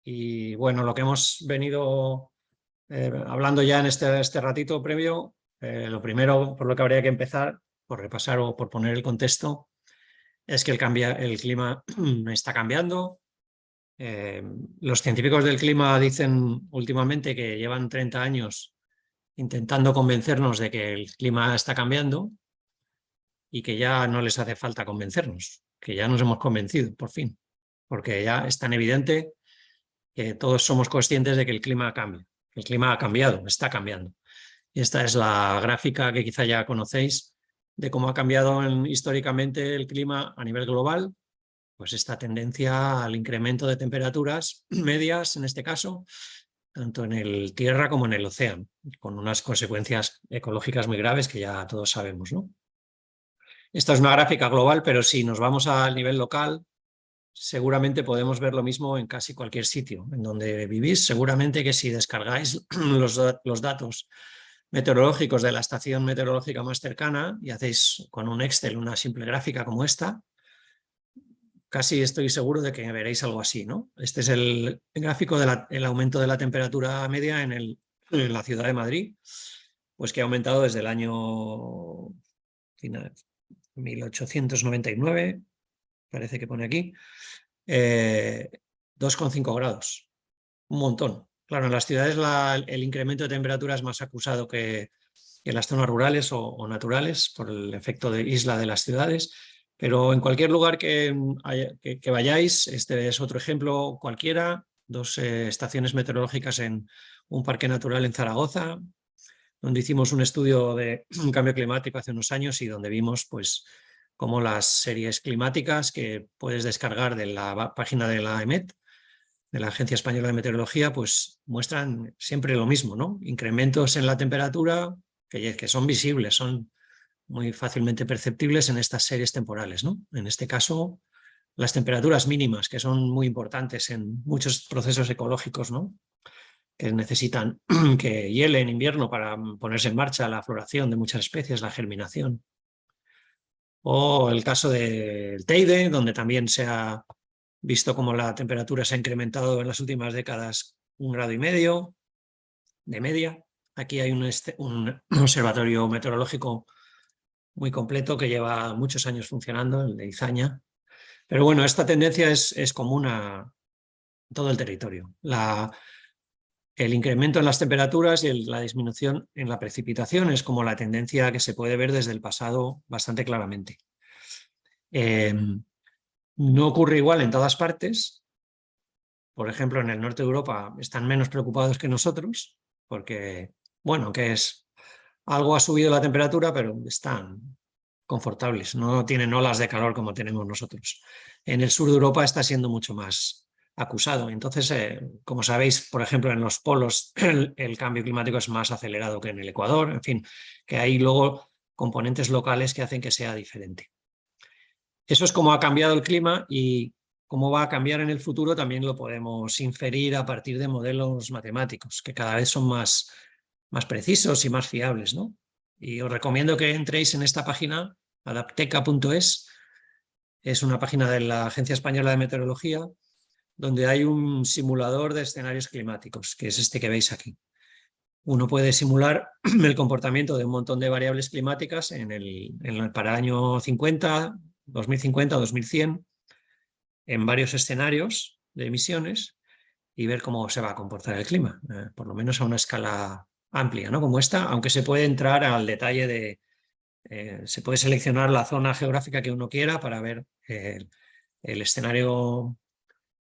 Y bueno, lo que hemos venido hablando ya en este ratito previo, lo primero por lo que habría que empezar, por repasar o por poner el contexto, es que el clima está cambiando. Los científicos del clima dicen últimamente que llevan 30 años intentando convencernos de que el clima está cambiando y que ya no les hace falta convencernos, que ya nos hemos convencido, por fin, porque ya es tan evidente que todos somos conscientes de que el clima cambia. El clima ha cambiado, está cambiando. Y esta es la gráfica que quizá ya conocéis de cómo ha cambiado históricamente el clima a nivel global. Pues esta tendencia al incremento de temperaturas medias, en este caso, tanto en el tierra como en el océano, con unas consecuencias ecológicas muy graves que ya todos sabemos, ¿no? Esta es una gráfica global, pero si nos vamos al nivel local, seguramente podemos ver lo mismo en casi cualquier sitio en donde vivís. Seguramente que si descargáis los datos meteorológicos de la estación meteorológica más cercana y hacéis con un Excel una simple gráfica como esta, casi estoy seguro de que veréis algo así, ¿no? Este es el gráfico del aumento de la temperatura media en la ciudad de Madrid, pues que ha aumentado desde el año 1899, parece que pone aquí, 2,5 grados, un montón. Claro, en las ciudades el incremento de temperatura es más acusado que en las zonas rurales o naturales por el efecto de isla de las ciudades, pero en cualquier lugar que vayáis, este es otro ejemplo cualquiera, dos estaciones meteorológicas en un parque natural en Zaragoza, donde hicimos un estudio de un cambio climático hace unos años y donde vimos pues cómo las series climáticas que puedes descargar de la página de la EMET, de la Agencia Española de Meteorología, pues muestran siempre lo mismo, ¿no? Incrementos en la temperatura que son visibles, son muy fácilmente perceptibles en estas series temporales, ¿no? En este caso, las temperaturas mínimas, que son muy importantes en muchos procesos ecológicos, ¿no? Que necesitan que hiele en invierno para ponerse en marcha la floración de muchas especies, la germinación. O el caso del Teide, donde también se ha visto cómo la temperatura se ha incrementado en las últimas décadas 1,5 grados de media. Aquí hay un observatorio meteorológico muy completo que lleva muchos años funcionando, el de Izaña. Pero bueno, esta tendencia es común a todo el territorio. El incremento en las temperaturas y la disminución en la precipitación es como la tendencia que se puede ver desde el pasado bastante claramente. No ocurre igual en todas partes. Por ejemplo, en el norte de Europa están menos preocupados que nosotros, porque, bueno, que es algo ha subido la temperatura, pero están confortables, no tienen olas de calor como tenemos nosotros. En el sur de Europa está siendo mucho más acusado. Entonces, como sabéis, por ejemplo, en los polos el cambio climático es más acelerado que en el Ecuador, en fin, que hay luego componentes locales que hacen que sea diferente. Eso es cómo ha cambiado el clima y cómo va a cambiar en el futuro también lo podemos inferir a partir de modelos matemáticos, que cada vez son más precisos y más fiables, ¿no? Y os recomiendo que entréis en esta página, adapteca.es, es una página de la Agencia Española de Meteorología, donde hay un simulador de escenarios climáticos, que es este que veis aquí. Uno puede simular el comportamiento de un montón de variables climáticas para el año 50, 2050, 2100, en varios escenarios de emisiones y ver cómo se va a comportar el clima, por lo menos a una escala amplia, ¿no? Como esta, aunque se puede entrar al detalle se puede seleccionar la zona geográfica que uno quiera para ver el escenario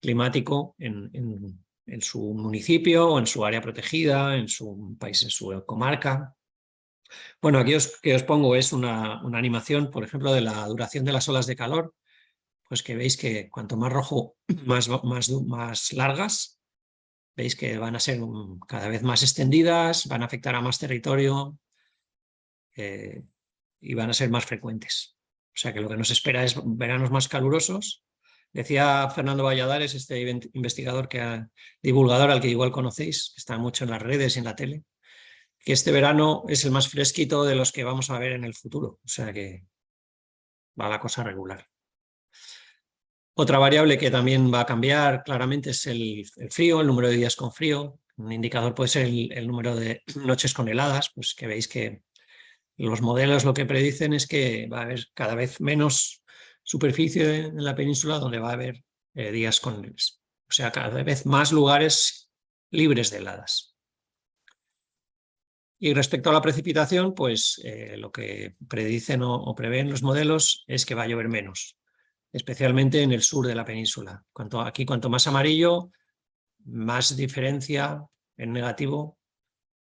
climático en su municipio o en su área protegida, en su país, en su comarca. Bueno, aquí que os pongo es una animación, por ejemplo, de la duración de las olas de calor, pues que veis que cuanto más rojo, más largas, veis que van a ser cada vez más extendidas, van a afectar a más territorio y van a ser más frecuentes. O sea que lo que nos espera es veranos más calurosos. Decía Fernando Valladares, este investigador, divulgador al que igual conocéis, que está mucho en las redes y en la tele, que este verano es el más fresquito de los que vamos a ver en el futuro. O sea que va la cosa regular. Otra variable que también va a cambiar claramente es el frío, el número de días con frío. Un indicador puede ser el número de noches con heladas, pues que veis que los modelos lo que predicen es que va a haber cada vez menos superficie en la península donde va a haber días con neves. O sea, cada vez más lugares libres de heladas. Y respecto a la precipitación, pues lo que predicen o prevén los modelos es que va a llover menos, especialmente en el sur de la península. Aquí, cuanto más amarillo, más diferencia en negativo,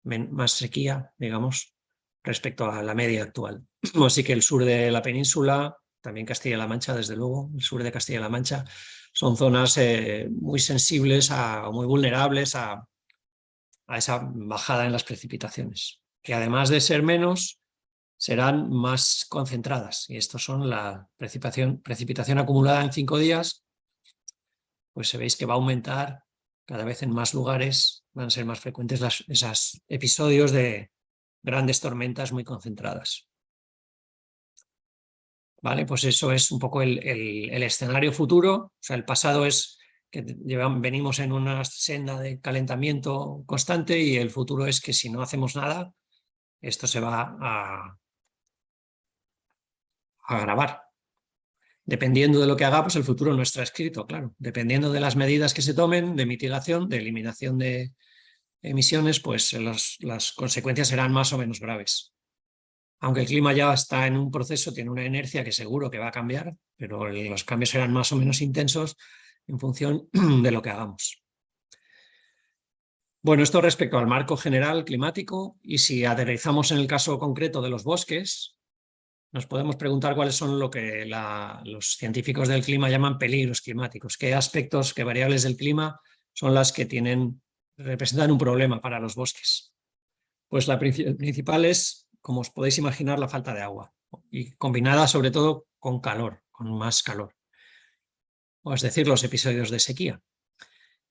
más sequía, digamos, respecto a la media actual. Así que el sur de la península, también Castilla-La Mancha, desde luego, el sur de Castilla-La Mancha, son zonas muy sensibles o muy vulnerables a esa bajada en las precipitaciones, que además de ser menos, serán más concentradas. Y estos son la precipitación acumulada en 5 días, pues se veis que va a aumentar cada vez en más lugares, van a ser más frecuentes esos episodios de grandes tormentas muy concentradas. ¿Vale? Pues eso es un poco el escenario futuro. O sea, el pasado es que venimos en una senda de calentamiento constante y el futuro es que si no hacemos nada, esto se va a agravar. Dependiendo de lo que hagamos, el futuro no está escrito, claro. Dependiendo de las medidas que se tomen de mitigación, de eliminación de emisiones, pues las consecuencias serán más o menos graves. Aunque el clima ya está en un proceso, tiene una inercia que seguro que va a cambiar, pero los cambios serán más o menos intensos en función de lo que hagamos. Bueno, esto respecto al marco general climático, y si aterrizamos en el caso concreto de los bosques, nos podemos preguntar cuáles son lo que los científicos del clima llaman peligros climáticos, qué aspectos, qué variables del clima son las que representan un problema para los bosques. Pues la principal es, como os podéis imaginar, la falta de agua, y combinada sobre todo con calor, con más calor, o es decir, los episodios de sequía.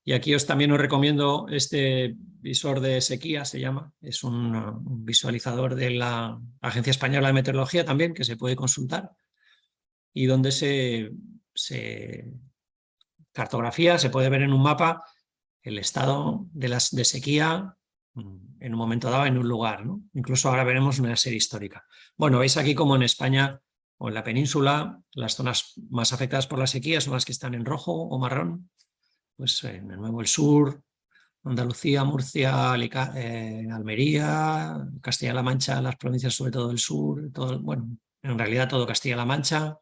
Y aquí también os recomiendo este visor de sequía, se llama, es un visualizador de la Agencia Española de Meteorología también, que se puede consultar, y donde se cartografía, se puede ver en un mapa el estado de sequía en un momento dado en un lugar, ¿no? Incluso ahora veremos una serie histórica. Bueno, veis aquí como en España o en la península, las zonas más afectadas por la sequía son las que están en rojo o marrón, pues de nuevo el sur, Andalucía, Murcia, Almería, Castilla-La Mancha, las provincias sobre todo del sur, bueno, en realidad todo Castilla-La Mancha,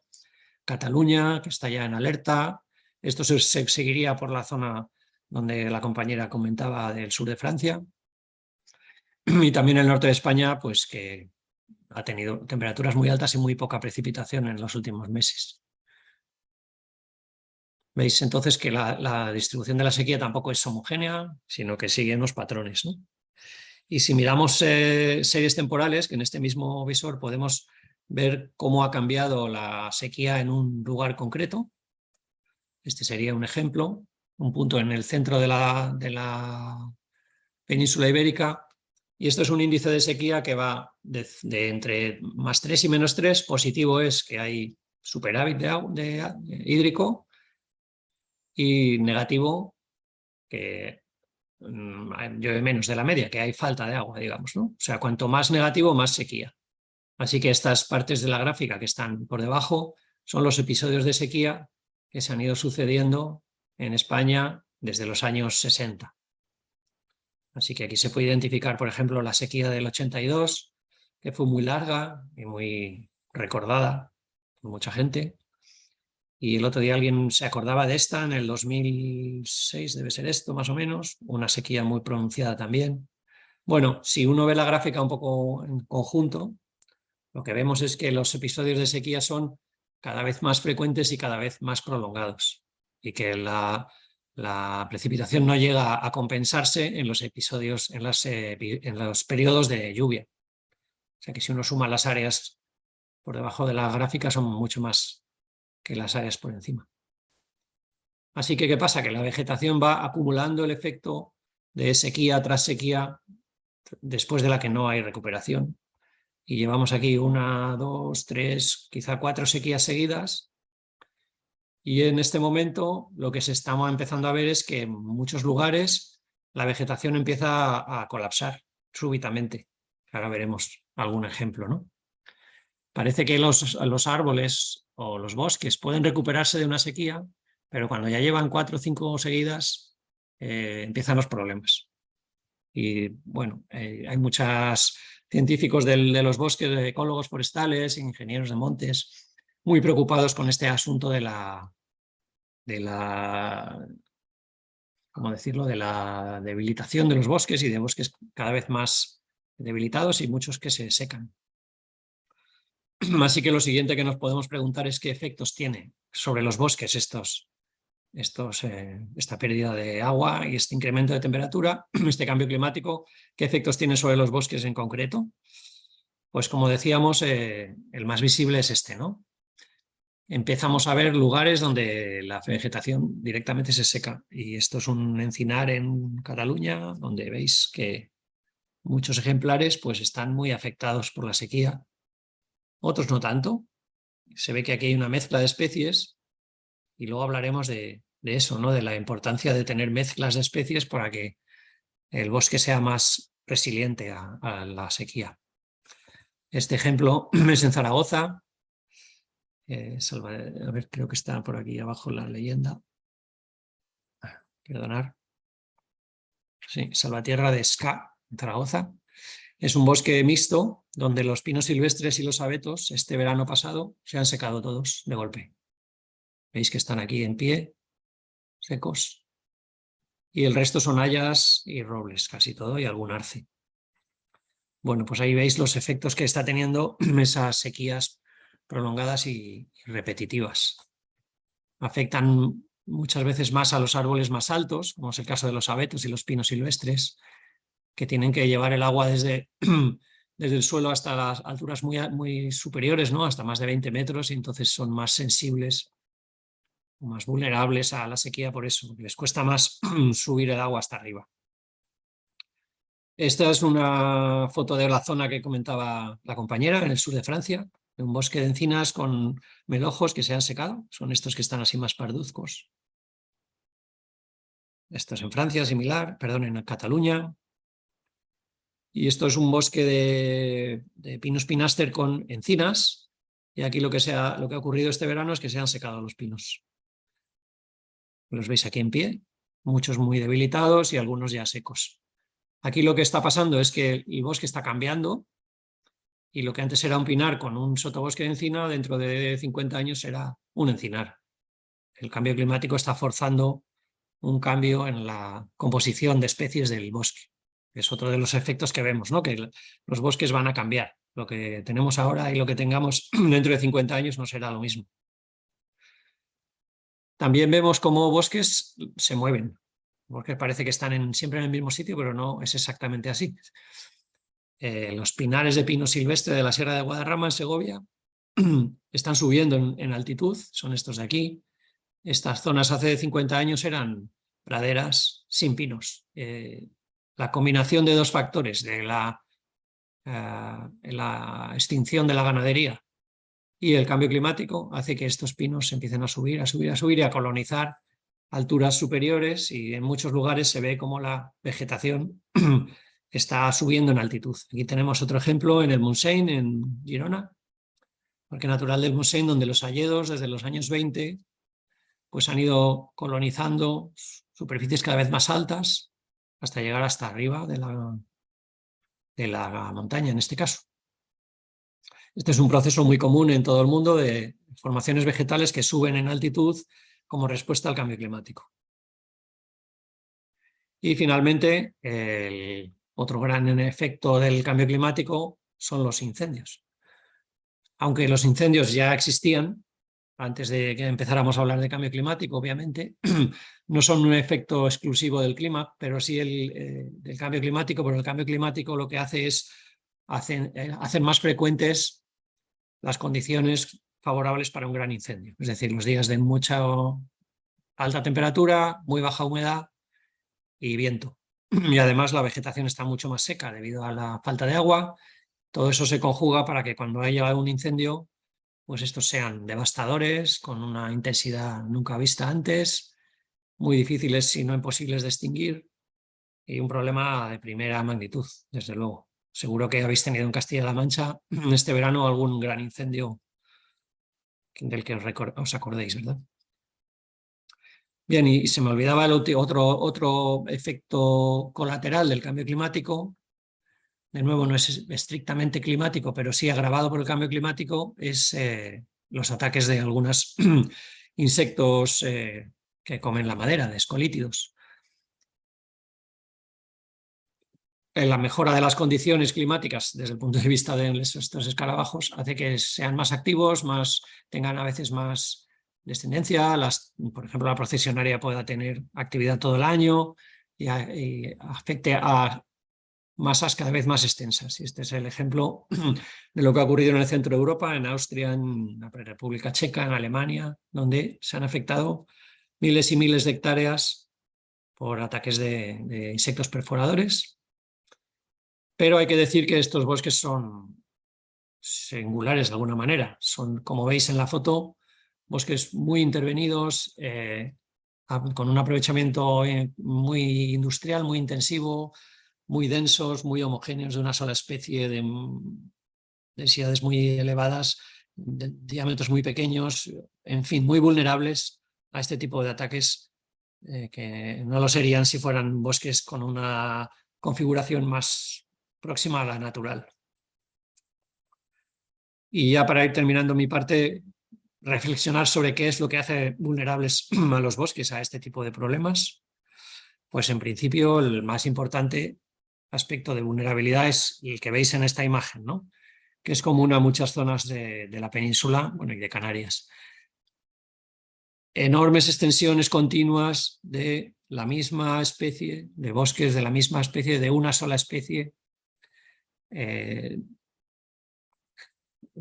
Cataluña, que está ya en alerta. Esto se seguiría por la zona donde la compañera comentaba del sur de Francia. Y también el norte de España, pues que ha tenido temperaturas muy altas y muy poca precipitación en los últimos meses. Veis entonces que la distribución de la sequía tampoco es homogénea, sino que sigue unos patrones, ¿no? Y si miramos series temporales, que en este mismo visor podemos ver cómo ha cambiado la sequía en un lugar concreto. Este sería un ejemplo, un punto en el centro de la península ibérica. Y esto es un índice de sequía que va de entre +3 y -3. Positivo es que hay superávit hídrico, y negativo que llueve menos de la media, que hay falta de agua, digamos, ¿no? O sea, cuanto más negativo, más sequía. Así que estas partes de la gráfica que están por debajo son los episodios de sequía que se han ido sucediendo en España desde los años 60. Así que aquí se puede identificar, por ejemplo, la sequía del 82, que fue muy larga y muy recordada por mucha gente. Y el otro día alguien se acordaba de esta, en el 2006 debe ser esto más o menos, una sequía muy pronunciada también. Bueno, si uno ve la gráfica un poco en conjunto, lo que vemos es que los episodios de sequía son cada vez más frecuentes y cada vez más prolongados, y que la precipitación no llega a compensarse en los episodios, en los periodos de lluvia. O sea que si uno suma las áreas por debajo de la gráfica son mucho más que las áreas por encima. Así que, ¿qué pasa? Que la vegetación va acumulando el efecto de sequía tras sequía después de la que no hay recuperación. Y llevamos aquí 1, 2, 3, quizá 4 sequías seguidas. Y en este momento lo que se está empezando a ver es que en muchos lugares la vegetación empieza a colapsar súbitamente. Ahora veremos algún ejemplo, ¿no? Parece que los árboles o los bosques pueden recuperarse de una sequía, pero cuando ya llevan 4 o 5 seguidas, empiezan los problemas. Y bueno, hay muchos científicos de los bosques, ecólogos forestales, ingenieros de montes, muy preocupados con este asunto ¿cómo decirlo?, de la debilitación de los bosques y de bosques cada vez más debilitados y muchos que se secan. Así que lo siguiente que nos podemos preguntar es qué efectos tiene sobre los bosques esta pérdida de agua y este incremento de temperatura, este cambio climático, qué efectos tiene sobre los bosques en concreto. Pues como decíamos, el más visible es este, ¿no? Empezamos a ver lugares donde la vegetación directamente se seca. Y esto es un encinar en Cataluña, donde veis que muchos ejemplares pues, están muy afectados por la sequía. Otros no tanto. Se ve que aquí hay una mezcla de especies y luego hablaremos de eso, ¿no? De la importancia de tener mezclas de especies para que el bosque sea más resiliente a la sequía. Este ejemplo es en Zaragoza. A ver, creo que está por aquí abajo la leyenda. Perdonar. Sí, Salvatierra de Ska, en Zaragoza. Es un bosque mixto donde los pinos silvestres y los abetos este verano pasado se han secado todos de golpe. Veis que están aquí en pie, secos. Y el resto son hayas y robles, casi todo, y algún arce. Bueno, pues ahí veis los efectos que está teniendo esas sequías prolongadas y repetitivas. Afectan muchas veces más a los árboles más altos, como es el caso de los abetos y los pinos silvestres, que tienen que llevar el agua desde el suelo hasta las alturas muy superiores, ¿no? Hasta más de 20 metros, y entonces son más sensibles, más vulnerables a la sequía por eso, les cuesta más subir el agua hasta arriba. Esta es una foto de la zona que comentaba la compañera, en el sur de Francia, de un bosque de encinas con melojos que se han secado, son estos que están así más parduzcos. Esto es en Francia, similar, perdón, en Cataluña. Y esto es un bosque de Pinus pinaster con encinas. Y aquí lo que ha ocurrido este verano es que se han secado los pinos. Los veis aquí en pie, muchos muy debilitados y algunos ya secos. Aquí lo que está pasando es que el bosque está cambiando y lo que antes era un pinar con un sotobosque de encina, dentro de 50 años será un encinar. El cambio climático está forzando un cambio en la composición de especies del bosque. Es otro de los efectos que vemos, ¿no? Que los bosques van a cambiar. Lo que tenemos ahora y lo que tengamos dentro de 50 años no será lo mismo. También vemos cómo bosques se mueven, porque parece que están siempre en el mismo sitio, pero no es exactamente así. Los pinares de pino silvestre de la Sierra de Guadarrama, en Segovia, están subiendo en altitud, son estos de aquí. Estas zonas hace 50 años eran praderas sin pinos. La combinación de dos factores, de la extinción de la ganadería y el cambio climático, hace que estos pinos empiecen a subir, a subir, a subir y a colonizar alturas superiores, y en muchos lugares se ve como la vegetación está subiendo en altitud. Aquí tenemos otro ejemplo en el Montseny, en Girona, Parque Natural del Montseny, donde los hayedos desde los años 20 pues han ido colonizando superficies cada vez más altas hasta llegar hasta arriba de la montaña, en este caso. Este es un proceso muy común en todo el mundo de formaciones vegetales que suben en altitud como respuesta al cambio climático. Y finalmente, el otro gran efecto del cambio climático son los incendios. Aunque los incendios ya existían, antes de que empezáramos a hablar de cambio climático, obviamente, no son un efecto exclusivo del clima, pero sí del cambio climático, pero el cambio climático lo que hace es hacer más frecuentes las condiciones favorables para un gran incendio. Es decir, los días de mucha alta temperatura, muy baja humedad y viento. Y además la vegetación está mucho más seca debido a la falta de agua. Todo eso se conjuga para que cuando haya un incendio pues estos sean devastadores, con una intensidad nunca vista antes, muy difíciles, si no imposibles de extinguir, y un problema de primera magnitud, desde luego. Seguro que habéis tenido en Castilla-La Mancha este verano algún gran incendio del que os acordéis, ¿verdad? Bien, y se me olvidaba otro efecto colateral del cambio climático. De nuevo, no es estrictamente climático, pero sí agravado por el cambio climático, es los ataques de algunos insectos que comen la madera, de escolítidos. La mejora de las condiciones climáticas desde el punto de vista de estos escarabajos hace que sean más activos, tengan a veces más descendencia, por ejemplo, la procesionaria pueda tener actividad todo el año y afecte a masas cada vez más extensas. Y este es el ejemplo de lo que ha ocurrido en el centro de Europa, en Austria, en la República Checa, en Alemania, donde se han afectado miles y miles de hectáreas por ataques de insectos perforadores. Pero hay que decir que estos bosques son singulares de alguna manera. Son, como veis en la foto, bosques muy intervenidos, con un aprovechamiento muy industrial, muy intensivo, muy densos, muy homogéneos, de una sola especie, de densidades muy elevadas, de diámetros muy pequeños, en fin, muy vulnerables a este tipo de ataques, que no lo serían si fueran bosques con una configuración más próxima a la natural. Y ya para ir terminando mi parte, reflexionar sobre qué es lo que hace vulnerables a los bosques a este tipo de problemas. Pues en principio el más importante aspecto de vulnerabilidad es el que veis en esta imagen, ¿no? Que es común a muchas zonas de la península, bueno, y de Canarias. Enormes extensiones continuas de la misma especie, de bosques de la misma especie, de una sola especie,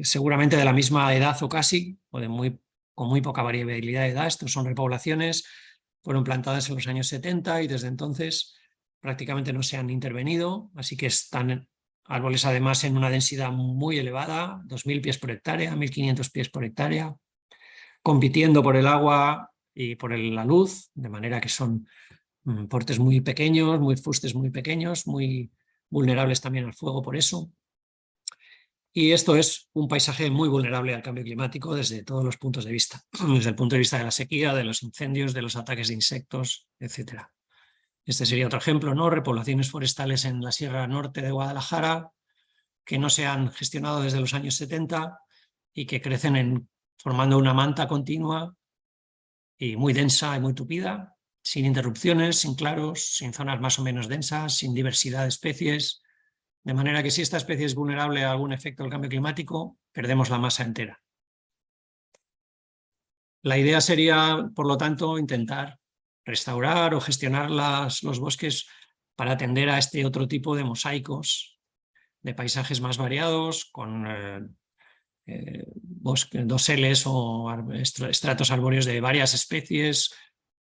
seguramente de la misma edad o casi, o con muy poca variabilidad de edad. Estos son repoblaciones, fueron plantadas en los años 70 y desde entonces prácticamente no se han intervenido, así que están árboles además en una densidad muy elevada, 2.000 pies por hectárea, 1.500 pies por hectárea, compitiendo por el agua y por la luz, de manera que son portes muy pequeños, fustes muy pequeños, muy vulnerables también al fuego por eso. Y esto es un paisaje muy vulnerable al cambio climático desde todos los puntos de vista, desde el punto de vista de la sequía, de los incendios, de los ataques de insectos, etc. Este sería otro ejemplo, ¿no? Repoblaciones forestales en la Sierra Norte de Guadalajara, que no se han gestionado desde los años 70 y que crecen formando una manta continua y muy densa y muy tupida, sin interrupciones, sin claros, sin zonas más o menos densas, sin diversidad de especies. De manera que si esta especie es vulnerable a algún efecto del cambio climático, perdemos la masa entera. La idea sería, por lo tanto, intentar restaurar o gestionar los bosques para atender a este otro tipo de mosaicos, de paisajes más variados, con doseles o estratos arbóreos de varias especies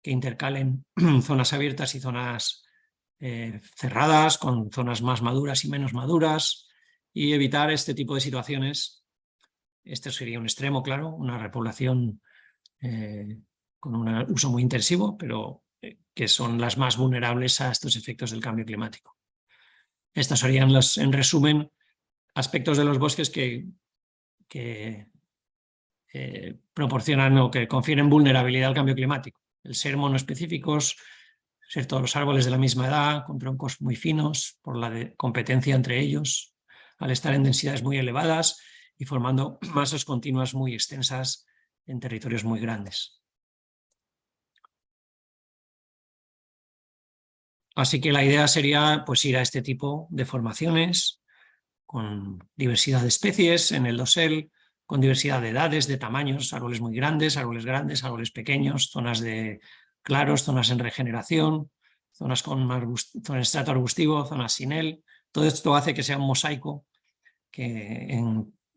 que intercalen zonas abiertas y zonas cerradas, con zonas más maduras y menos maduras, y evitar este tipo de situaciones. Este sería un extremo, claro, una repoblación con un uso muy intensivo, pero que son las más vulnerables a estos efectos del cambio climático. Estos serían, en resumen, aspectos de los bosques que proporcionan o que confieren vulnerabilidad al cambio climático. El ser monoespecíficos, ser todos los árboles de la misma edad, con troncos muy finos, por la competencia entre ellos, al estar en densidades muy elevadas y formando masas continuas muy extensas en territorios muy grandes. Así que la idea sería pues, ir a este tipo de formaciones con diversidad de especies en el dosel, con diversidad de edades, de tamaños, árboles muy grandes, árboles pequeños, zonas de claros, zonas en regeneración, zonas con estrato arbustivo, zonas sin él. Todo esto hace que sea un mosaico que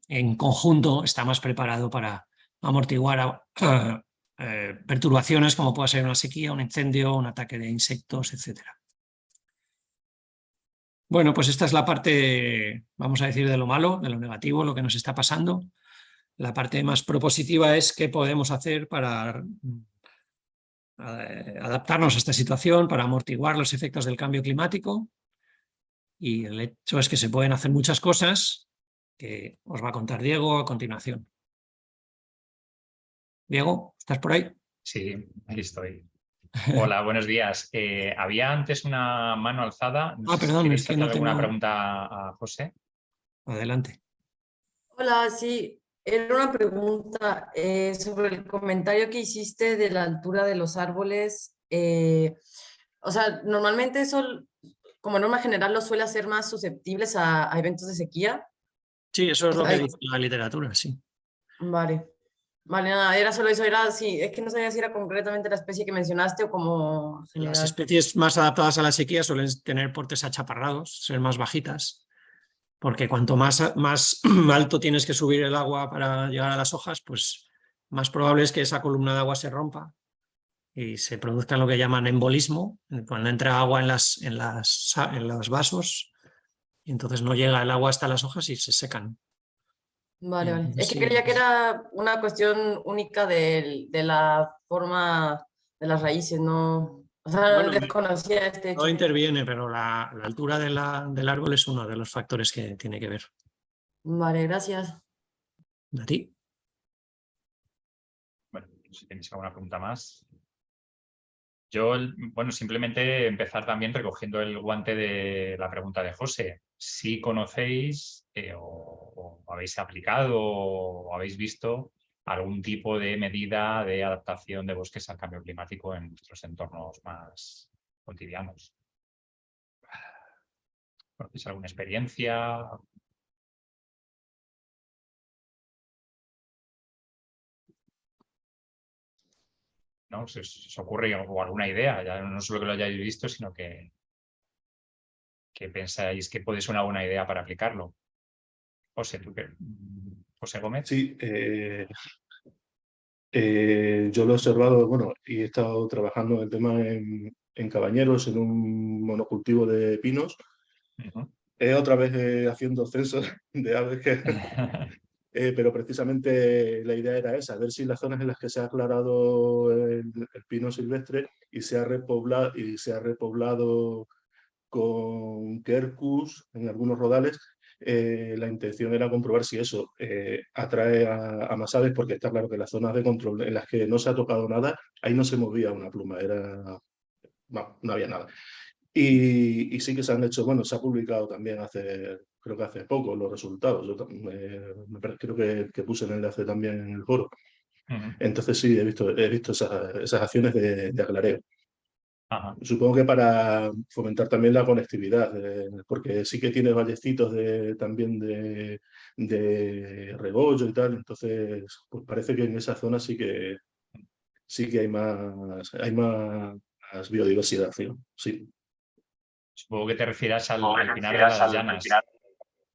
en conjunto está más preparado para amortiguar perturbaciones como pueda ser una sequía, un incendio, un ataque de insectos, etc. Bueno, pues esta es la parte, vamos a decir, de lo malo, de lo negativo, lo que nos está pasando. La parte más propositiva es qué podemos hacer para adaptarnos a esta situación, para amortiguar los efectos del cambio climático. Y el hecho es que se pueden hacer muchas cosas que os va a contar Diego a continuación. Diego, ¿estás por ahí? Sí, aquí estoy. Hola, buenos días. Había antes una mano alzada. No sé si Perdón, es queréis que hacer no alguna tengo... pregunta a José. Adelante. Hola, sí, era una pregunta sobre el comentario que hiciste de la altura de los árboles. O sea, normalmente eso, como norma general, los suele hacer más susceptibles a eventos de sequía. Sí, eso es O lo sea, que dice la literatura, sí. vale, vale, nada, era solo eso, era sí, es que no sabía si era concretamente la especie que mencionaste o como Las general. especies más adaptadas a la sequía suelen tener portes achaparrados, ser más bajitas, porque cuanto más alto tienes que subir el agua para llegar a las hojas, pues más probable es que esa columna de agua se rompa y se produzca lo que llaman embolismo, cuando entra agua en los vasos y entonces no llega el agua hasta las hojas y se secan. Y Vale, vale. entonces Es que sí, creía que era una cuestión única de la forma de las raíces, no, o sea, bueno, desconocía este todo hecho. interviene, pero la altura del árbol es uno de los factores que tiene que ver. Vale, gracias. ¿A ti? Bueno, si tenéis alguna pregunta más. Yo, bueno, simplemente empezar también recogiendo el guante de la pregunta de José. Si conocéis o habéis aplicado o habéis visto algún tipo de medida de adaptación de bosques al cambio climático en nuestros entornos más cotidianos. ¿Conocéis alguna experiencia? ¿No? ¿Se os ocurre o alguna idea? Ya no solo que lo hayáis visto, sino que pensáis que puede ser una buena idea para aplicarlo. José, José Gómez. Sí, yo lo he observado, bueno, y he estado trabajando el tema en Cabañeros, en un monocultivo de pinos. Uh-huh. Otra vez haciendo censos de aves, pero precisamente la idea era esa, ver si las zonas en las que se ha aclarado el pino silvestre y se ha repoblado con quercus en algunos rodales, la intención era comprobar si eso atrae a más aves, porque está claro que las zonas de control en las que no se ha tocado nada, ahí no se movía una pluma, no había nada. Y sí que se han hecho, bueno, se ha publicado también creo que hace poco los resultados. Creo que puse el enlace también en el foro. Uh-huh. Entonces sí, he visto esas acciones de aclareo. Ajá. Supongo que para fomentar también la conectividad, porque sí que tiene vallecitos también de rebollo y tal, entonces pues parece que en esa zona sí que hay más biodiversidad, sí. Supongo que te refieras al Pinar de las Llanas.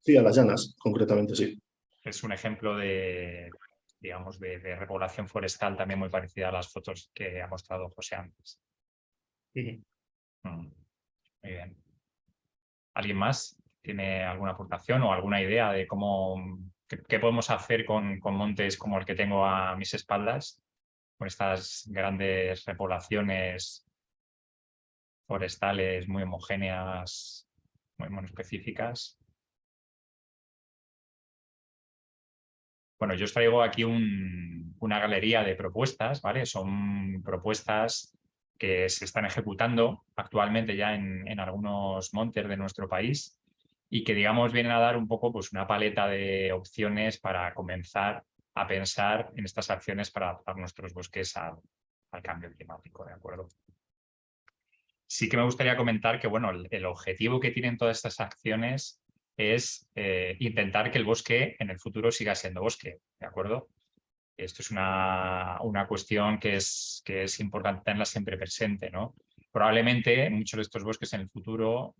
Sí, a las llanas, concretamente, sí. Es un ejemplo de, digamos, de repoblación forestal también muy parecida a las fotos que ha mostrado José antes. Sí. Muy bien. ¿Alguien más tiene alguna aportación o alguna idea de qué podemos hacer con montes como el que tengo a mis espaldas, con estas grandes repoblaciones forestales muy homogéneas, muy monoespecíficas? Bueno, yo os traigo aquí una galería de propuestas, ¿vale? Son propuestas que se están ejecutando actualmente ya en algunos montes de nuestro país y que, digamos, vienen a dar un poco pues, una paleta de opciones para comenzar a pensar en estas acciones para adaptar nuestros bosques al cambio climático, ¿de acuerdo? Sí que me gustaría comentar que, bueno, el objetivo que tienen todas estas acciones es intentar que el bosque en el futuro siga siendo bosque, ¿de acuerdo? Esto es una cuestión que es importante tenerla siempre presente, ¿no? Probablemente muchos de estos bosques en el futuro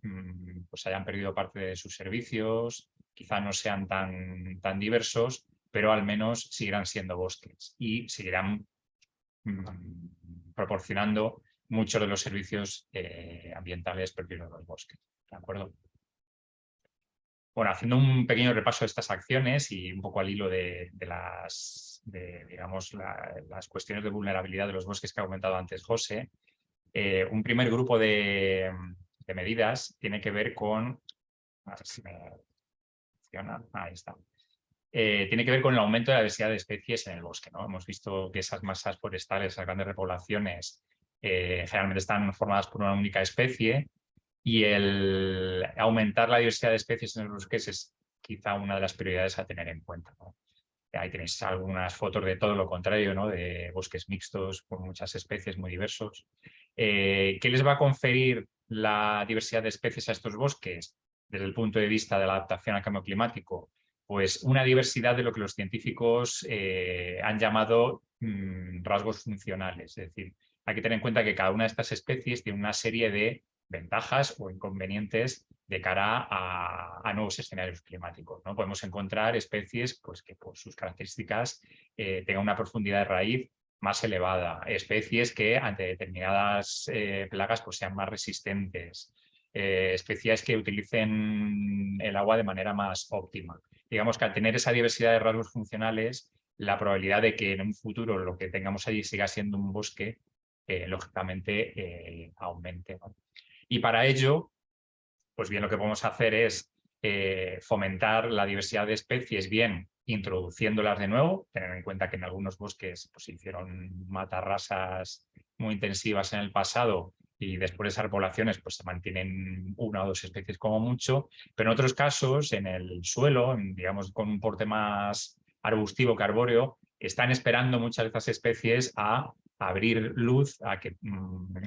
pues hayan perdido parte de sus servicios, quizá no sean tan diversos, pero al menos seguirán siendo bosques y seguirán proporcionando muchos de los servicios ambientales propios de los bosques, ¿de acuerdo? Bueno, haciendo un pequeño repaso de estas acciones y un poco al hilo de digamos, las cuestiones de vulnerabilidad de los bosques que ha comentado antes José, un primer grupo de medidas tiene que ver con... A ver si me funciona. Ahí está. Tiene que ver con el aumento de la diversidad de especies en el bosque, ¿no? Hemos visto que esas masas forestales, esas grandes repoblaciones, generalmente están formadas por una única especie, y el aumentar la diversidad de especies en los bosques es quizá una de las prioridades a tener en cuenta, ¿no? Ahí tenéis algunas fotos de todo lo contrario, ¿no? De bosques mixtos con muchas especies muy diversos. ¿Qué les va a conferir la diversidad de especies a estos bosques desde el punto de vista de la adaptación al cambio climático? Pues una diversidad de lo que los científicos han llamado rasgos funcionales. Es decir, hay que tener en cuenta que cada una de estas especies tiene una serie de ventajas o inconvenientes de cara a nuevos escenarios climáticos, ¿no? Podemos encontrar especies pues, que por sus características tengan una profundidad de raíz más elevada, especies que ante determinadas plagas pues, sean más resistentes, especies que utilicen el agua de manera más óptima. Digamos que al tener esa diversidad de rasgos funcionales, la probabilidad de que en un futuro lo que tengamos allí siga siendo un bosque, lógicamente aumente, ¿no? Y para ello, pues bien, lo que podemos hacer es fomentar la diversidad de especies, bien introduciéndolas de nuevo, tener en cuenta que en algunos bosques pues, se hicieron matarrasas muy intensivas en el pasado y después de esas poblaciones pues, se mantienen una o dos especies como mucho, pero en otros casos, en el suelo, digamos con un porte más arbustivo que arbóreo, están esperando muchas de estas especies a abrir luz, a que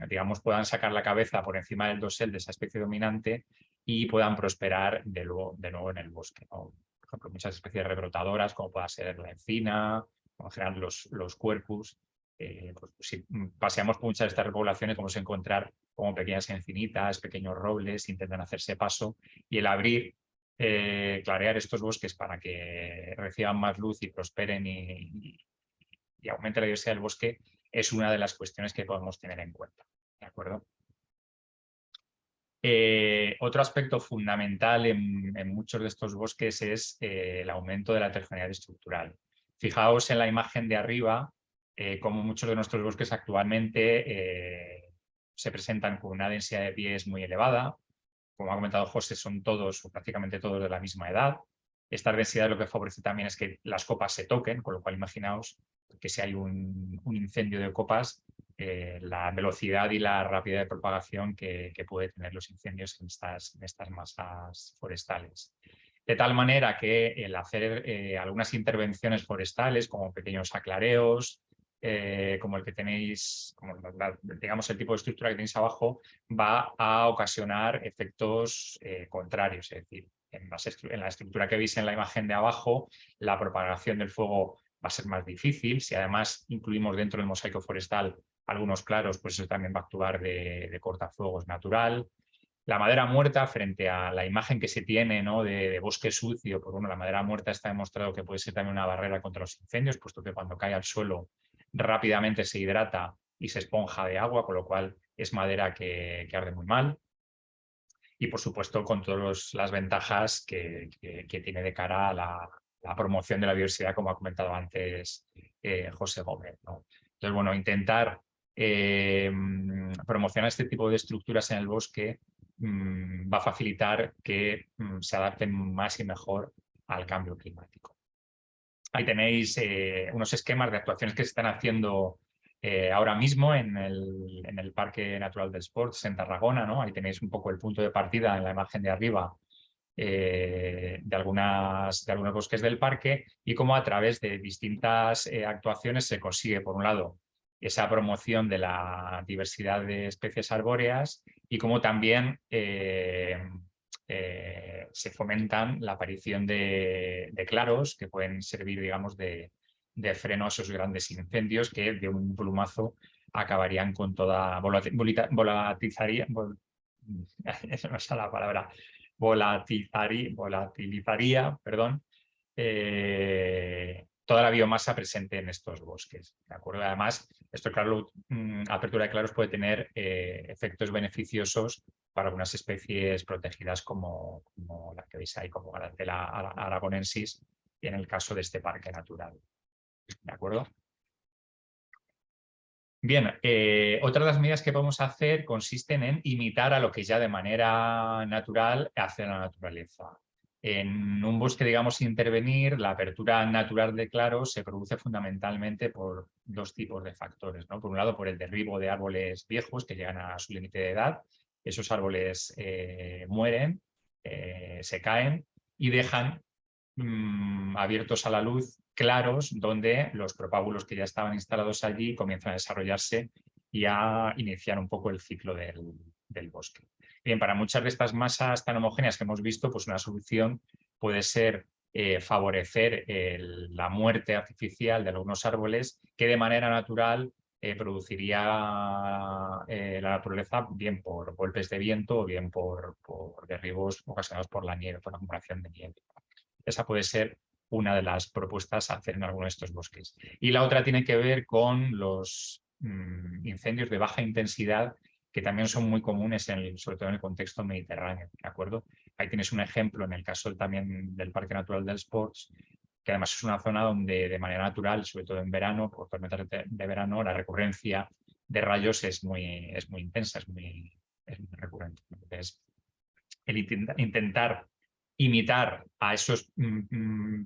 digamos, puedan sacar la cabeza por encima del dosel de esa especie dominante y puedan prosperar de nuevo en el bosque, ¿no? Por ejemplo, muchas especies rebrotadoras, como pueda ser la encina, como en general los quercus. Pues, si paseamos por muchas de estas repoblaciones, vamos a encontrar como pequeñas encinitas, pequeños robles, intentan hacerse paso, y el abrir, clarear estos bosques para que reciban más luz y prosperen y aumente la diversidad del bosque es una de las cuestiones que podemos tener en cuenta, ¿de acuerdo? Otro aspecto fundamental en muchos de estos bosques es el aumento de la heterogeneidad estructural. Fijaos en la imagen de arriba, como muchos de nuestros bosques actualmente se presentan con una densidad de pies muy elevada. Como ha comentado José, son todos o prácticamente todos de la misma edad. Esta densidad lo que favorece también es que las copas se toquen, con lo cual imaginaos que si hay un incendio de copas, la velocidad y la rapidez de propagación que puede tener los incendios en estas masas forestales. De tal manera que el hacer algunas intervenciones forestales, como pequeños aclareos, como el que tenéis, como digamos el tipo de estructura que tenéis abajo, va a ocasionar efectos contrarios. Es decir, en la estructura que veis en la imagen de abajo, la propagación del fuego va a ser más difícil. Si además incluimos dentro del mosaico forestal algunos claros, pues eso también va a actuar de cortafuegos natural. La madera muerta, frente a la imagen que se tiene, ¿no? de bosque sucio, pues bueno, la madera muerta está demostrado que puede ser también una barrera contra los incendios, puesto que cuando cae al suelo rápidamente se hidrata y se esponja de agua, con lo cual es madera que arde muy mal. Y por supuesto con todas las ventajas que tiene de cara a la promoción de la biodiversidad, como ha comentado antes José Gómez, ¿no? Entonces, bueno, intentar promocionar este tipo de estructuras en el bosque va a facilitar que se adapten más y mejor al cambio climático. Ahí tenéis unos esquemas de actuaciones que se están haciendo ahora mismo en el Parque Natural del Sports en Tarragona, ¿no? Ahí tenéis un poco el punto de partida en la imagen de arriba de algunos bosques del parque y cómo a través de distintas actuaciones se consigue, por un lado, esa promoción de la diversidad de especies arbóreas y cómo también se fomentan la aparición de claros que pueden servir, digamos, de freno a esos grandes incendios que de un plumazo acabarían con toda esa no es la palabra, volatilizaría, perdón, toda la biomasa presente en estos bosques, ¿de acuerdo? Además, esto, claro, apertura de claros puede tener efectos beneficiosos para algunas especies protegidas como la que veis ahí, como Garantella aragonensis, y en el caso de este parque natural, ¿de acuerdo? Bien, otra de las medidas que podemos hacer consisten en imitar a lo que ya de manera natural hace la naturaleza. En un bosque, digamos, sin intervenir, la apertura natural de claros se produce fundamentalmente por dos tipos de factores, ¿no? Por un lado, por el derribo de árboles viejos que llegan a su límite de edad. Esos árboles mueren, se caen y dejan abiertos a la luz claros donde los propágulos que ya estaban instalados allí comienzan a desarrollarse y a iniciar un poco el ciclo del bosque. Bien, para muchas de estas masas tan homogéneas que hemos visto, pues una solución puede ser favorecer la muerte artificial de algunos árboles que de manera natural produciría la naturaleza bien por golpes de viento o bien por derribos ocasionados por la nieve, por la acumulación de nieve. Esa puede ser una de las propuestas a hacer en alguno de estos bosques. Y la otra tiene que ver con los incendios de baja intensidad que también son muy comunes, sobre todo en el contexto mediterráneo, ¿de acuerdo? Ahí tienes un ejemplo en el caso también del Parque Natural del Sports, que además es una zona donde de manera natural, sobre todo en verano, por tormentas de verano, la recurrencia de rayos es muy intensa, es muy recurrente. Entonces, el intentar imitar a esos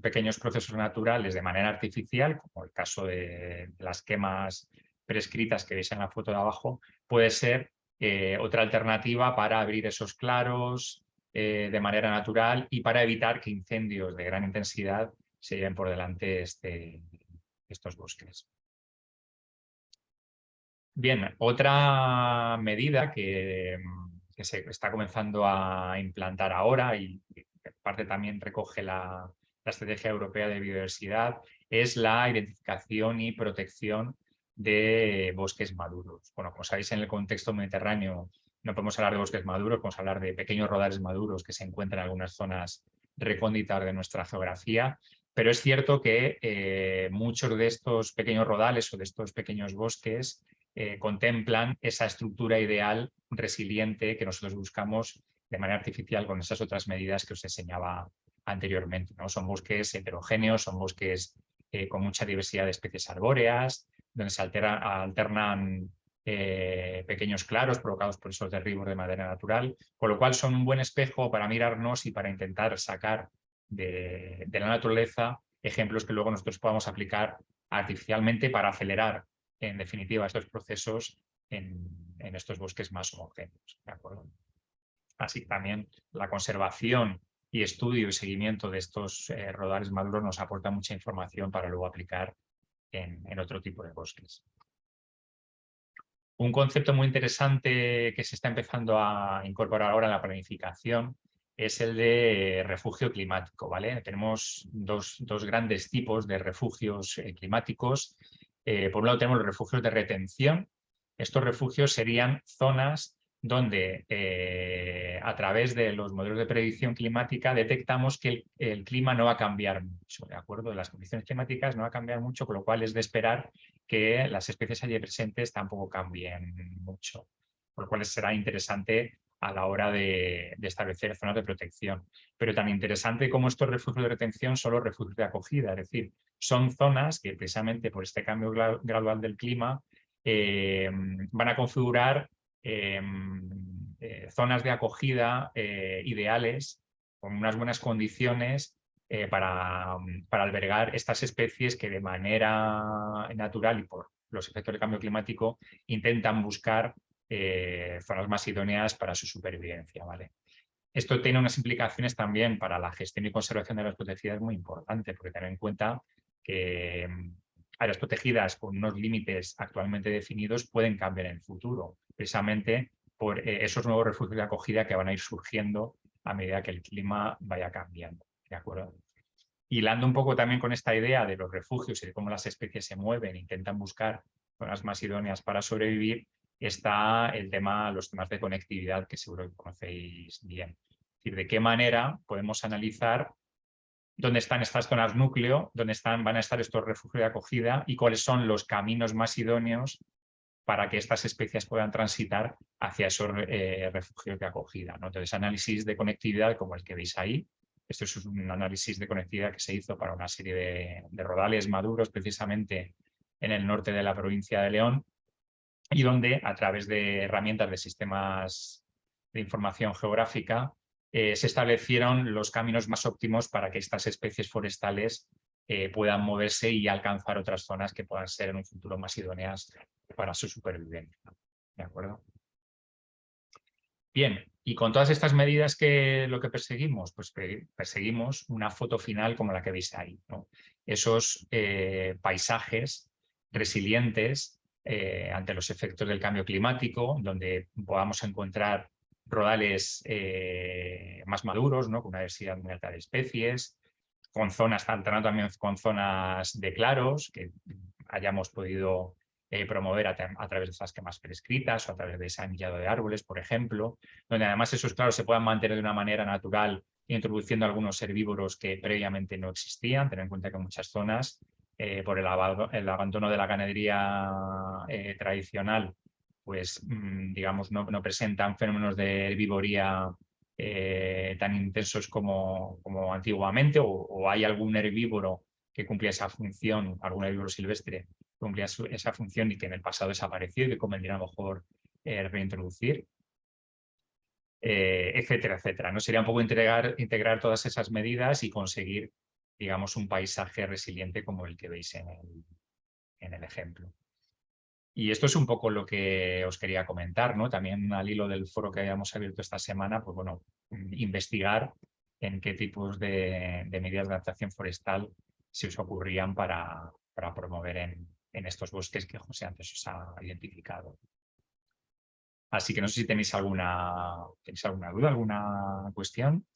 pequeños procesos naturales de manera artificial, como el caso de las quemas prescritas que veis en la foto de abajo, puede ser otra alternativa para abrir esos claros de manera natural y para evitar que incendios de gran intensidad se lleven por delante estos bosques. Bien, otra medida que se está comenzando a implantar ahora y que parte también recoge la Estrategia Europea de Biodiversidad es la identificación y protección de bosques maduros. Bueno, como sabéis, en el contexto mediterráneo no podemos hablar de bosques maduros, podemos hablar de pequeños rodales maduros que se encuentran en algunas zonas recónditas de nuestra geografía, pero es cierto que muchos de estos pequeños rodales o de estos pequeños bosques contemplan esa estructura ideal resiliente que nosotros buscamos de manera artificial con esas otras medidas que os enseñaba anteriormente, ¿no? Son bosques heterogéneos, son bosques con mucha diversidad de especies arbóreas, donde se alternan pequeños claros provocados por esos derribos de madera natural, con lo cual son un buen espejo para mirarnos y para intentar sacar de la naturaleza ejemplos que luego nosotros podamos aplicar artificialmente para acelerar en definitiva estos procesos en estos bosques más homogéneos, ¿de acuerdo? Así que también la conservación y estudio y seguimiento de estos rodales maduros nos aporta mucha información para luego aplicar en otro tipo de bosques. Un concepto muy interesante que se está empezando a incorporar ahora en la planificación es el de refugio climático, ¿vale? Tenemos dos grandes tipos de refugios climáticos. Por un lado tenemos los refugios de retención. Estos refugios serían zonas donde a través de los modelos de predicción climática detectamos que el clima no va a cambiar mucho, ¿de acuerdo? Las condiciones climáticas no va a cambiar mucho, con lo cual es de esperar que las especies allí presentes tampoco cambien mucho, por lo cual será interesante a la hora de establecer zonas de protección. Pero tan interesante como estos refugios de retención son los refugios de acogida, es decir, son zonas que precisamente por este cambio gradual del clima van a configurar zonas de acogida ideales con unas buenas condiciones para albergar estas especies que de manera natural y por los efectos del cambio climático intentan buscar zonas más idóneas para su supervivencia, ¿vale? Esto tiene unas implicaciones también para la gestión y conservación de áreas protegidas muy importante, porque tener en cuenta que áreas protegidas con unos límites actualmente definidos pueden cambiar en el futuro, precisamente por esos nuevos refugios de acogida que van a ir surgiendo a medida que el clima vaya cambiando, ¿de acuerdo? Hilando un poco también con esta idea de los refugios y de cómo las especies se mueven, intentan buscar zonas más idóneas para sobrevivir, está los temas de conectividad que seguro que conocéis bien. Es decir, de qué manera podemos analizar dónde están estas zonas núcleo, dónde van a estar estos refugios de acogida y cuáles son los caminos más idóneos para que estas especies puedan transitar hacia esos refugios de acogida, ¿no? Entonces, análisis de conectividad como el que veis ahí. Esto es un análisis de conectividad que se hizo para una serie de rodales maduros, precisamente en el norte de la provincia de León, y donde, a través de herramientas de sistemas de información geográfica, se establecieron los caminos más óptimos para que estas especies forestales puedan moverse y alcanzar otras zonas que puedan ser en un futuro más idóneas para su supervivencia. ¿De acuerdo? Bien, y con todas estas medidas, lo que perseguimos? Pues perseguimos una foto final como la que veis ahí, ¿no? Esos paisajes resilientes ante los efectos del cambio climático, donde podamos encontrar rodales más maduros, ¿no? Con una diversidad muy alta de especies, con zonas, alternando también con zonas de claros que hayamos podido promover a través de estas esquemas prescritas o a través de ese anillado de árboles, por ejemplo, donde además esos claros se puedan mantener de una manera natural, introduciendo algunos herbívoros que previamente no existían. Tener en cuenta que en muchas zonas, por el abandono de la ganadería tradicional, pues digamos no presentan fenómenos de herbivoría tan intensos como antiguamente, o hay algún herbívoro que cumplía esa función, algún herbívoro silvestre cumplía esa función y que en el pasado desapareció y que convendría a lo mejor reintroducir, etcétera, etcétera, ¿no? Sería un poco integrar todas esas medidas y conseguir, digamos, un paisaje resiliente como el que veis en el ejemplo. Y esto es un poco lo que os quería comentar, ¿no? También al hilo del foro que habíamos abierto esta semana, pues bueno, investigar en qué tipos de medidas de adaptación forestal se os ocurrían para promover en estos bosques que José antes os ha identificado. Así que no sé si tenéis alguna duda, alguna cuestión.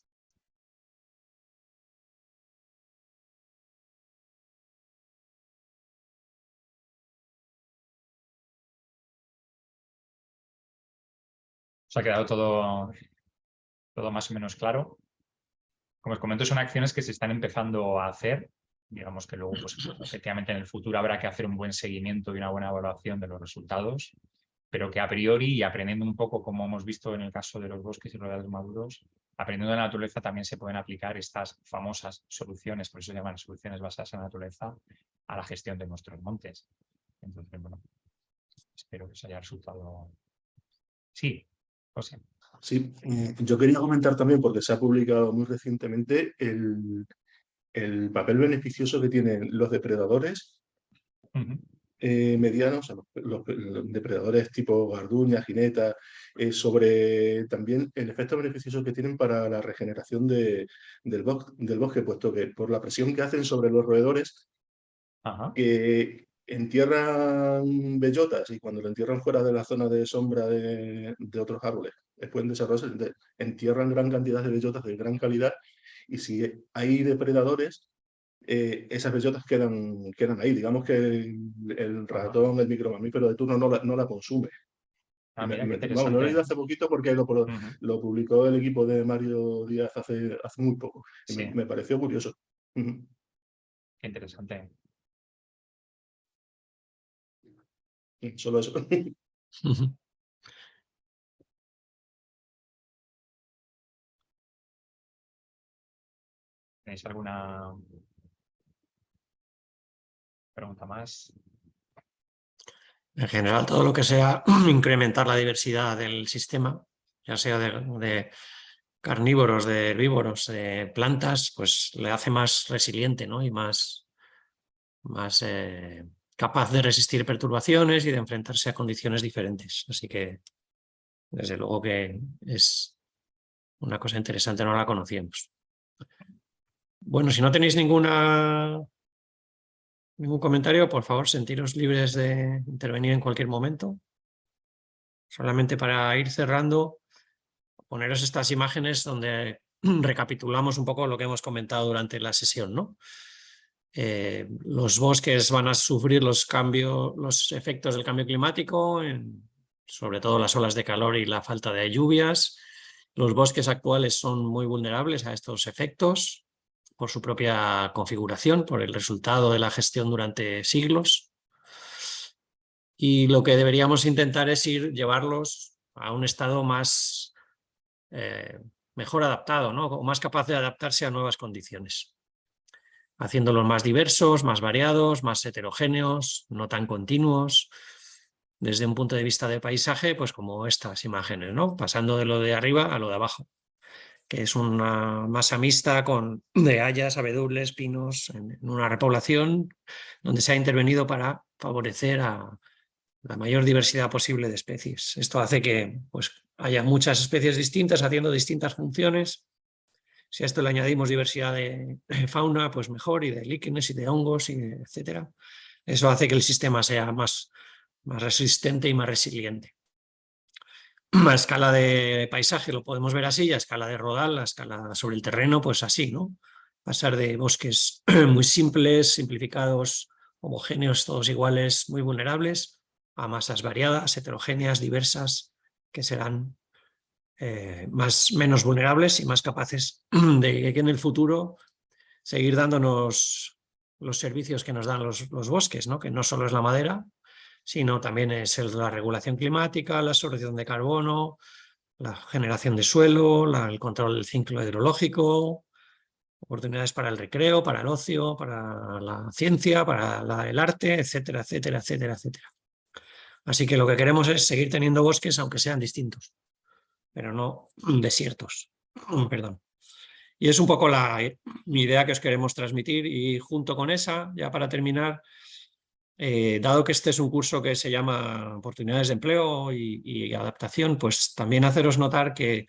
¿Os ha quedado todo más o menos claro? Como os comento, son acciones que se están empezando a hacer. Digamos que luego, pues, efectivamente, en el futuro habrá que hacer un buen seguimiento y una buena evaluación de los resultados, pero que a priori, y aprendiendo un poco, como hemos visto en el caso de los bosques y rodales maduros, aprendiendo de la naturaleza también se pueden aplicar estas famosas soluciones, por eso se llaman soluciones basadas en la naturaleza, a la gestión de nuestros montes. Entonces, bueno, espero que os haya resultado. Sí, José. Sí, yo quería comentar también, porque se ha publicado muy recientemente, el papel beneficioso que tienen los depredadores medianos, los depredadores tipo garduña, jineta, sobre también el efecto beneficioso que tienen para la regeneración del bosque, puesto que por la presión que hacen sobre los roedores, que entierran bellotas, y cuando lo entierran fuera de la zona de sombra de otros árboles, pueden desarrollarse, entierran gran cantidad de bellotas de gran calidad, y si hay depredadores, esas bellotas quedan ahí. Digamos que el ratón, el micromamífero de turno no la consume. Mira, No lo he leído hace poquito porque lo publicó el equipo de Mario Díaz hace muy poco. Y sí, me pareció curioso. Qué interesante. Solo eso. ¿Tenéis alguna pregunta más? En general, todo lo que sea incrementar la diversidad del sistema, ya sea de carnívoros, de herbívoros, de plantas, pues le hace más resiliente, ¿no? Y más capaz de resistir perturbaciones y de enfrentarse a condiciones diferentes. Así que, desde luego que es una cosa interesante, no la conocíamos. Bueno, si no tenéis ningún comentario, por favor, sentiros libres de intervenir en cualquier momento. Solamente para ir cerrando, poneros estas imágenes donde recapitulamos un poco lo que hemos comentado durante la sesión, ¿no? Los bosques van a sufrir los efectos del cambio climático, sobre todo las olas de calor y la falta de lluvias. Los bosques actuales son muy vulnerables a estos efectos. por su propia configuración, por el resultado de la gestión durante siglos. Y lo que deberíamos intentar es llevarlos a un estado más mejor adaptado, ¿no? O más capaz de adaptarse a nuevas condiciones, haciéndolos más diversos, más variados, más heterogéneos, no tan continuos, desde un punto de vista de paisaje, pues como estas imágenes, ¿no? Pasando de lo de arriba a lo de abajo, que es una masa mixta de hayas, abedules, pinos, en una repoblación donde se ha intervenido para favorecer a la mayor diversidad posible de especies. Esto hace que pues, haya muchas especies distintas haciendo distintas funciones. Si a esto le añadimos diversidad de fauna, pues mejor, y de líquenes y de hongos, etcétera. Eso hace que el sistema sea más resistente y más resiliente. A escala de paisaje lo podemos ver así, a escala de rodal, a escala sobre el terreno, pues así, ¿no? Pasar de bosques muy simples, simplificados, homogéneos, todos iguales, muy vulnerables, a masas variadas, heterogéneas, diversas, que serán menos vulnerables y más capaces de que en el futuro seguir dándonos los servicios que nos dan los bosques, ¿no? Que no solo es la madera, sino también es la regulación climática, la absorción de carbono, la generación de suelo, el control del ciclo hidrológico, oportunidades para el recreo, para el ocio, para la ciencia, para el arte, etcétera, etcétera, etcétera, etcétera. Así que lo que queremos es seguir teniendo bosques, aunque sean distintos, pero no desiertos. Perdón. Y es un poco mi idea que os queremos transmitir, y junto con esa, ya para terminar, dado que este es un curso que se llama Oportunidades de Empleo y Adaptación, pues también haceros notar que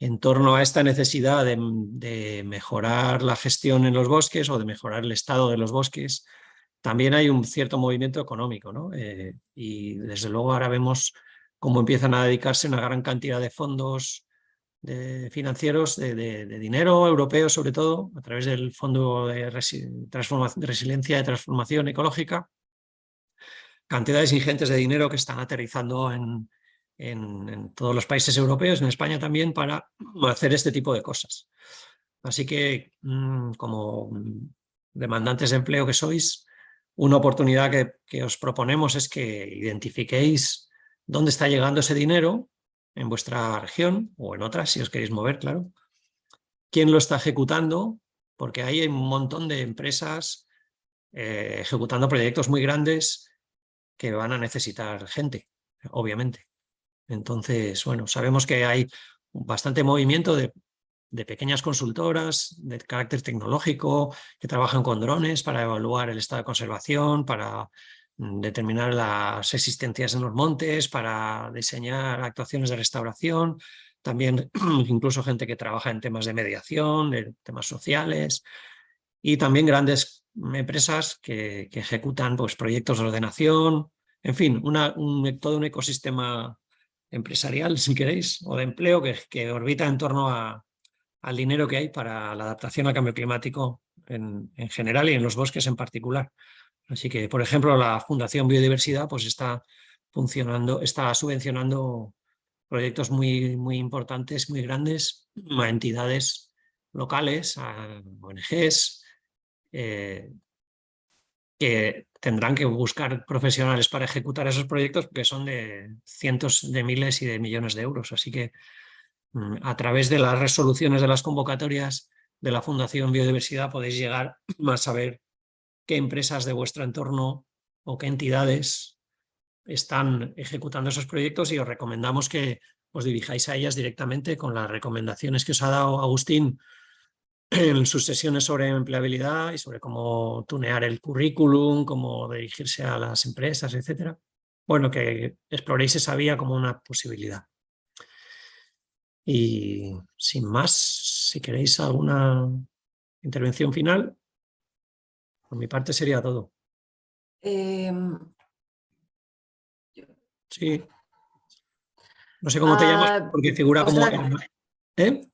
en torno a esta necesidad de mejorar la gestión en los bosques o de mejorar el estado de los bosques, también hay un cierto movimiento económico, ¿no? Y desde luego ahora vemos cómo empiezan a dedicarse una gran cantidad de fondos financieros, de dinero europeo sobre todo, a través del Fondo de Resiliencia y Transformación Ecológica, cantidades ingentes de dinero que están aterrizando en todos los países europeos, en España también, para hacer este tipo de cosas. Así que, como demandantes de empleo que sois, una oportunidad que os proponemos es que identifiquéis dónde está llegando ese dinero en vuestra región o en otras, si os queréis mover, claro. ¿Quién lo está ejecutando? Porque ahí hay un montón de empresas ejecutando proyectos muy grandes que van a necesitar gente, obviamente. Entonces, bueno, sabemos que hay bastante movimiento de pequeñas consultoras de carácter tecnológico que trabajan con drones para evaluar el estado de conservación, para determinar las existencias en los montes, para diseñar actuaciones de restauración, también incluso gente que trabaja en temas de mediación, de temas sociales, y también grandes empresas que ejecutan pues, proyectos de ordenación, en fin, todo un ecosistema empresarial, si queréis, o de empleo que orbita en torno al dinero que hay para la adaptación al cambio climático en general y en los bosques en particular. Así que, por ejemplo, la Fundación Biodiversidad pues está subvencionando proyectos muy, muy importantes, muy grandes, a entidades locales, a ONGs, que tendrán que buscar profesionales para ejecutar esos proyectos, porque son de cientos de miles y de millones de euros. Así que a través de las resoluciones de las convocatorias de la Fundación Biodiversidad podéis llegar a saber qué empresas de vuestro entorno o qué entidades están ejecutando esos proyectos, y os recomendamos que os dirijáis a ellas directamente con las recomendaciones que os ha dado Agustín en sus sesiones sobre empleabilidad y sobre cómo tunear el currículum, cómo dirigirse a las empresas, etcétera. Bueno, que exploréis esa vía como una posibilidad. Y sin más, si queréis alguna intervención final, por mi parte sería todo. Sí. No sé cómo te llamas, porque figura como... ¿Eh?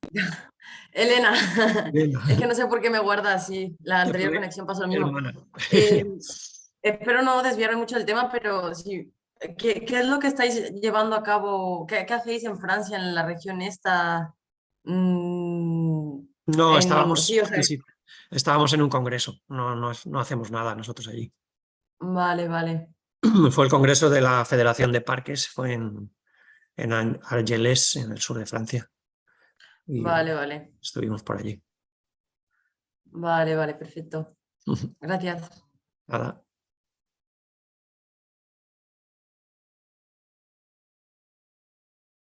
Elena, Elena. es que no sé por qué me guarda así, la anterior conexión pasó lo mismo. Espero no desviarme mucho del tema, pero sí, ¿qué es lo que estáis llevando a cabo? ¿Qué hacéis en Francia, en la región esta? No, estábamos... Sí, o sea, estábamos en un congreso, no hacemos nada nosotros allí. Vale, vale. Fue el congreso de la Federación de Parques, fue en Argelès, en el sur de Francia. Y Vale, vale. estuvimos por allí. Vale, vale, perfecto. Gracias. Nada.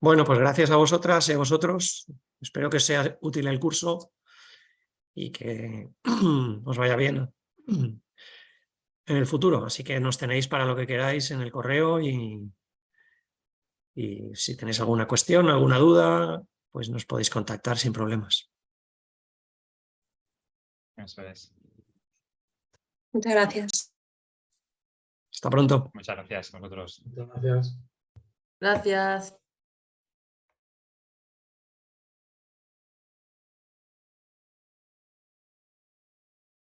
Bueno, pues gracias a vosotras y a vosotros. Espero que sea útil el curso y que os vaya bien en el futuro. Así que nos tenéis para lo que queráis en el correo y si tenéis alguna cuestión, alguna duda, pues nos podéis contactar sin problemas. Eso es. Muchas gracias. Hasta pronto. Muchas gracias a vosotros. Muchas gracias. Gracias.